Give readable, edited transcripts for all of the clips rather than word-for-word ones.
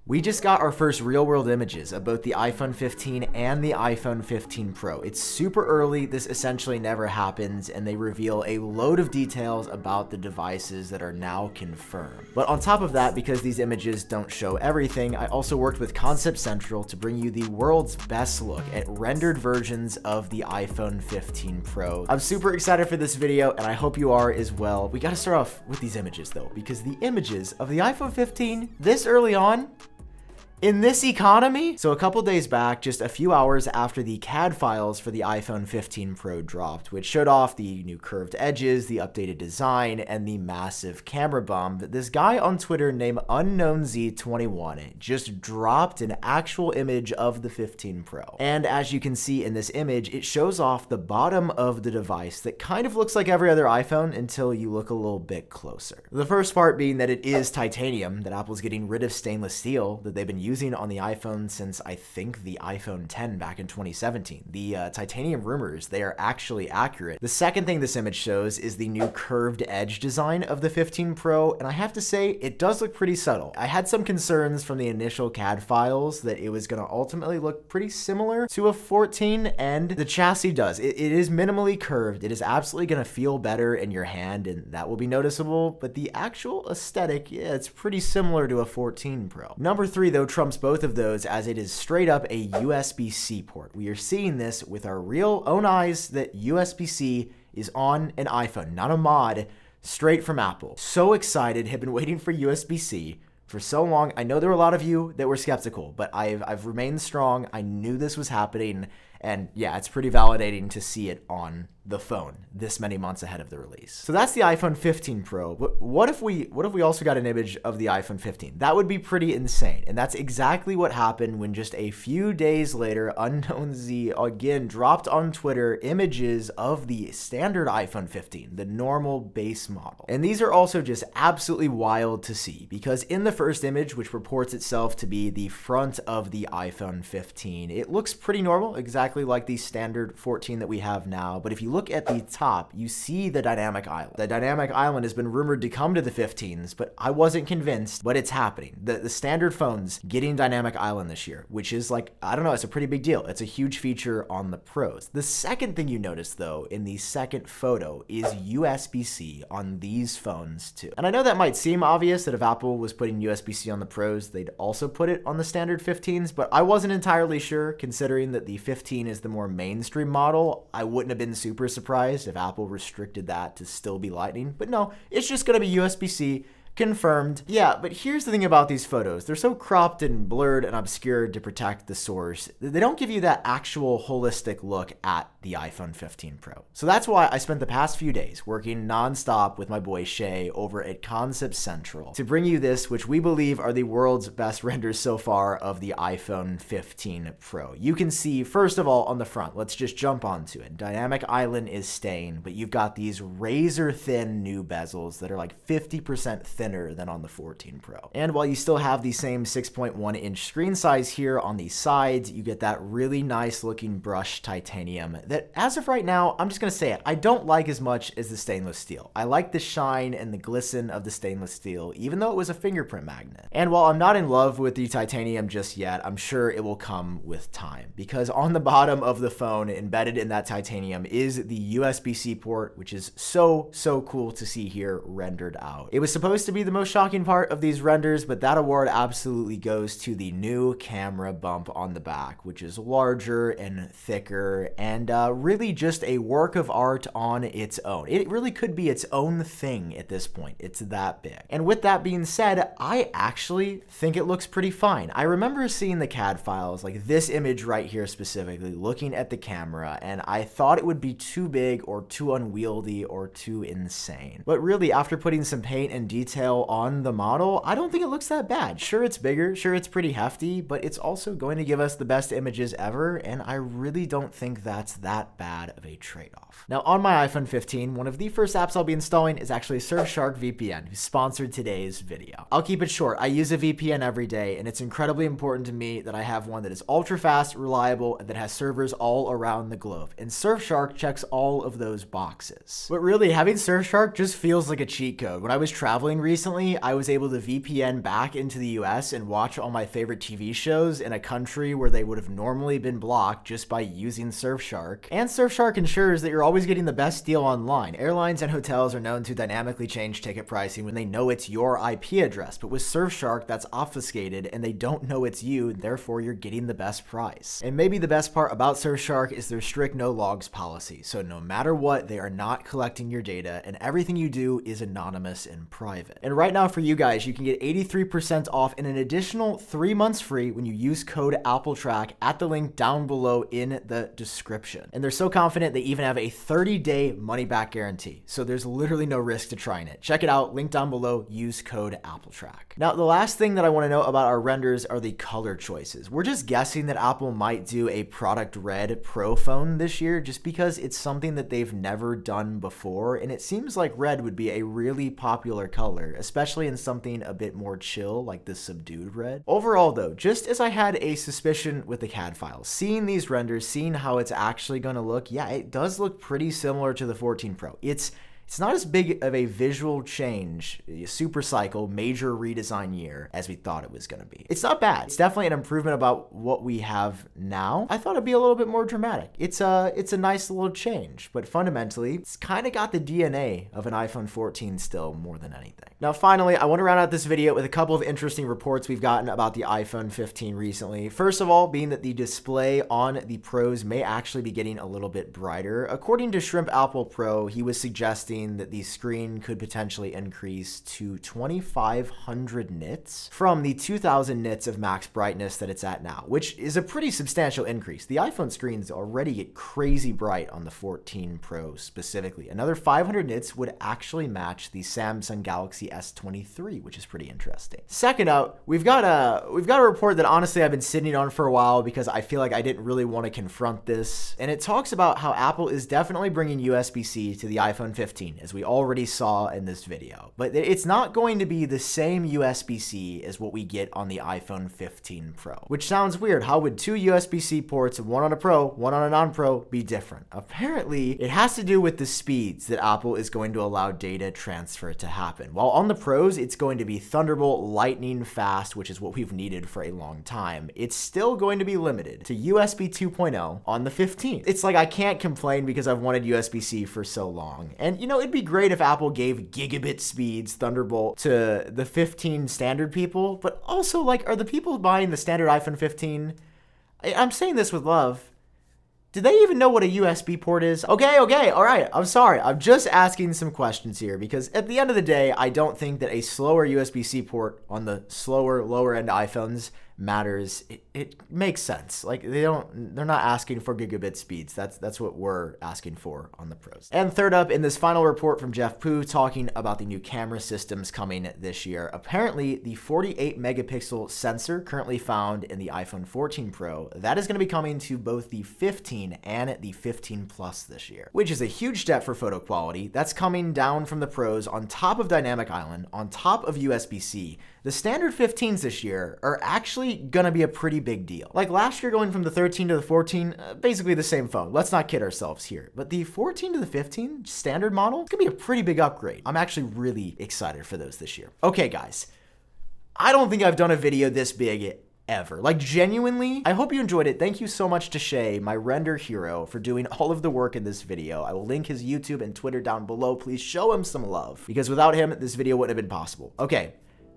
We just got our first real-world images of both the iPhone 15 and the iPhone 15 Pro. It's super early, this essentially never happens, and they reveal a load of details about the devices that are now confirmed. But on top of that, because these images don't show everything, I also worked with Concept Central to bring you the world's best look at rendered versions of the iPhone 15 Pro. I'm super excited for this video, and I hope you are as well. We gotta start off with these images though, because the images of the iPhone 15 this early on, in this economy? So a couple days back, just a few hours after the CAD files for the iPhone 15 Pro dropped, which showed off the new curved edges, the updated design, and the massive camera bump, this guy on Twitter named UnknownZ21 just dropped an actual image of the 15 Pro. And as you can see in this image, it shows off the bottom of the device that kind of looks like every other iPhone until you look a little bit closer. The first part being that it is titanium, that Apple's getting rid of stainless steel that they've been using on the iPhone since I think the iPhone 10 back in 2017. The titanium rumors, they are actually accurate. The second thing this image shows is the new curved edge design of the 15 Pro, and I have to say, it does look pretty subtle. I had some concerns from the initial CAD files that it was going to ultimately look pretty similar to a 14, and the chassis does. It is minimally curved. It is absolutely going to feel better in your hand, and that will be noticeable, but the actual aesthetic, yeah, it's pretty similar to a 14 Pro. Number 3, though, trumps both of those, as it is straight up a USB-C port. We are seeing this with our real own eyes that USB-C is on an iPhone, not a mod, straight from Apple. So excited, have been waiting for USB-C for so long. I know there were a lot of you that were skeptical, but I've remained strong. I knew this was happening, and yeah, it's pretty validating to see it on the phone this many months ahead of the release. So that's the iPhone 15 Pro. But what if we also got an image of the iPhone 15? That would be pretty insane. And that's exactly what happened when just a few days later, UnknownZ again dropped on Twitter images of the standard iPhone 15, the normal base model. And these are also just absolutely wild to see, because in the first image, which purports itself to be the front of the iPhone 15, it looks pretty normal, exactly like the standard 14 that we have now. But if you look at the top, you see the dynamic island. The dynamic island has been rumored to come to the 15s, but I wasn't convinced, but it's happening. The standard phones getting dynamic island this year, which is like, I don't know, it's a pretty big deal. It's a huge feature on the Pros. The second thing you notice though, in the second photo, is USB-C on these phones too. And I know that might seem obvious that if Apple was putting USB-C on the Pros, they'd also put it on the standard 15s, but I wasn't entirely sure, considering that the 15 is the more mainstream model. I wouldn't have been super surprised if Apple restricted that to still be Lightning, but no, it's just gonna be USB-C. Confirmed. Yeah, but here's the thing about these photos. They're so cropped and blurred and obscured to protect the source. They don't give you that actual holistic look at the iPhone 15 Pro. So that's why I spent the past few days working nonstop with my boy Shea over at Concept Central to bring you this, which we believe are the world's best renders so far of the iPhone 15 Pro. You can see, first of all, on the front, let's just jump onto it. Dynamic Island is staying, but you've got these razor thin new bezels that are like 50% thinner than on the 14 Pro. And while you still have the same 6.1 inch screen size here on the sides, you get that really nice looking brushed titanium that, as of right now, I'm just gonna say it, I don't like as much as the stainless steel. I like the shine and the glisten of the stainless steel, even though it was a fingerprint magnet. And while I'm not in love with the titanium just yet, I'm sure it will come with time, because on the bottom of the phone, embedded in that titanium, is the USB-C port, which is so cool to see here rendered out. It was supposed to be the most shocking part of these renders, but that award absolutely goes to the new camera bump on the back, which is larger and thicker and really just a work of art on its own. It really could be its own thing at this point. It's that big. And with that being said, I actually think it looks pretty fine. I remember seeing the CAD files, like this image right here specifically, looking at the camera, and I thought it would be too big or too unwieldy or too insane. But really, after putting some paint and detail on the model, I don't think it looks that bad. Sure, it's bigger, sure, it's pretty hefty, but it's also going to give us the best images ever, and I really don't think that's that bad of a trade-off. Now, on my iPhone 15, one of the first apps I'll be installing is actually Surfshark VPN, who sponsored today's video. I'll keep it short. I use a VPN every day, and it's incredibly important to me that I have one that is ultra fast, reliable, and that has servers all around the globe, and Surfshark checks all of those boxes. But really, having Surfshark just feels like a cheat code. When I was traveling recently, I was able to VPN back into the US and watch all my favorite TV shows in a country where they would have normally been blocked just by using Surfshark. And Surfshark ensures that you're always getting the best deal online. Airlines and hotels are known to dynamically change ticket pricing when they know it's your IP address, but with Surfshark, that's obfuscated and they don't know it's you, and therefore you're getting the best price. And maybe the best part about Surfshark is their strict no logs policy. So no matter what, they are not collecting your data, and everything you do is anonymous and private. And right now for you guys, you can get 83% off and an additional 3 months free when you use code AppleTrack at the link down below in the description. And they're so confident they even have a 30-day money-back guarantee. So there's literally no risk to trying it. Check it out, link down below, use code AppleTrack. Now, the last thing that I want to know about our renders are the color choices. We're just guessing that Apple might do a product red Pro phone this year just because it's something that they've never done before, and it seems like red would be a really popular color, especially in something a bit more chill like the subdued red. Overall though, just as I had a suspicion with the CAD files, seeing these renders, seeing how it's actually going to look, yeah, it does look pretty similar to the 14 Pro. It's not as big of a visual change, a super cycle, major redesign year as we thought it was going to be. It's not bad. It's definitely an improvement about what we have now. I thought it'd be a little bit more dramatic. It's a nice little change, but fundamentally, it's kind of got the DNA of an iPhone 14 still more than anything. Now, finally, I want to round out this video with a couple of interesting reports we've gotten about the iPhone 15 recently. First of all, being that the display on the Pros may actually be getting a little bit brighter. According to Shrimp Apple Pro, he was suggesting that the screen could potentially increase to 2500 nits from the 2000 nits of max brightness that it's at now, which is a pretty substantial increase. The iPhone screens already get crazy bright on the 14 Pro specifically. Another 500 nits would actually match the Samsung Galaxy S23, which is pretty interesting. Second up, we've got a report that honestly I've been sitting on for a while because I feel like I didn't really want to confront this, and it talks about how Apple is definitely bringing USB-C to the iPhone 15, as we already saw in this video. But it's not going to be the same USB-C as what we get on the iPhone 15 Pro, which sounds weird. How would two USB-C ports, one on a Pro, one on a non-Pro, be different? Apparently, it has to do with the speeds that Apple is going to allow data transfer to happen. While on the Pros, it's going to be Thunderbolt lightning fast, which is what we've needed for a long time. It's still going to be limited to USB 2.0 on the 15. It's like I can't complain because I've wanted USB-C for so long. And you know, it'd be great if Apple gave gigabit speeds Thunderbolt to the 15 standard people, but also, like, are the people buying the standard iPhone 15, I'm saying this with love, do they even know what a USB port is? Okay, all right, I'm sorry. I'm just asking some questions here because at the end of the day, I don't think that a slower USB-C port on the slower, lower end iPhones matters. It makes sense. Like they're not asking for gigabit speeds. That's what we're asking for on the Pros. And third up, in this final report from Jeff Poo talking about the new camera systems coming this year, apparently the 48 megapixel sensor currently found in the iPhone 14 Pro, that is going to be coming to both the 15 and the 15 Plus this year, which is a huge step for photo quality. That's coming down from the Pros on top of Dynamic Island, on top of USB-C. The standard 15s this year are actually gonna be a pretty big deal. Like last year going from the 13 to the 14, basically the same phone. Let's not kid ourselves here. But the 14 to the 15 standard model, it's gonna be a pretty big upgrade. I'm actually really excited for those this year. Okay guys, I don't think I've done a video this big ever. Like genuinely, I hope you enjoyed it. Thank you so much to Shea, my render hero, for doing all of the work in this video. I will link his YouTube and Twitter down below. Please show him some love because without him, this video wouldn't have been possible. Okay,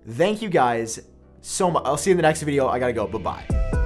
thank you guys so much. I'll see you in the next video. I gotta go. Bye-bye.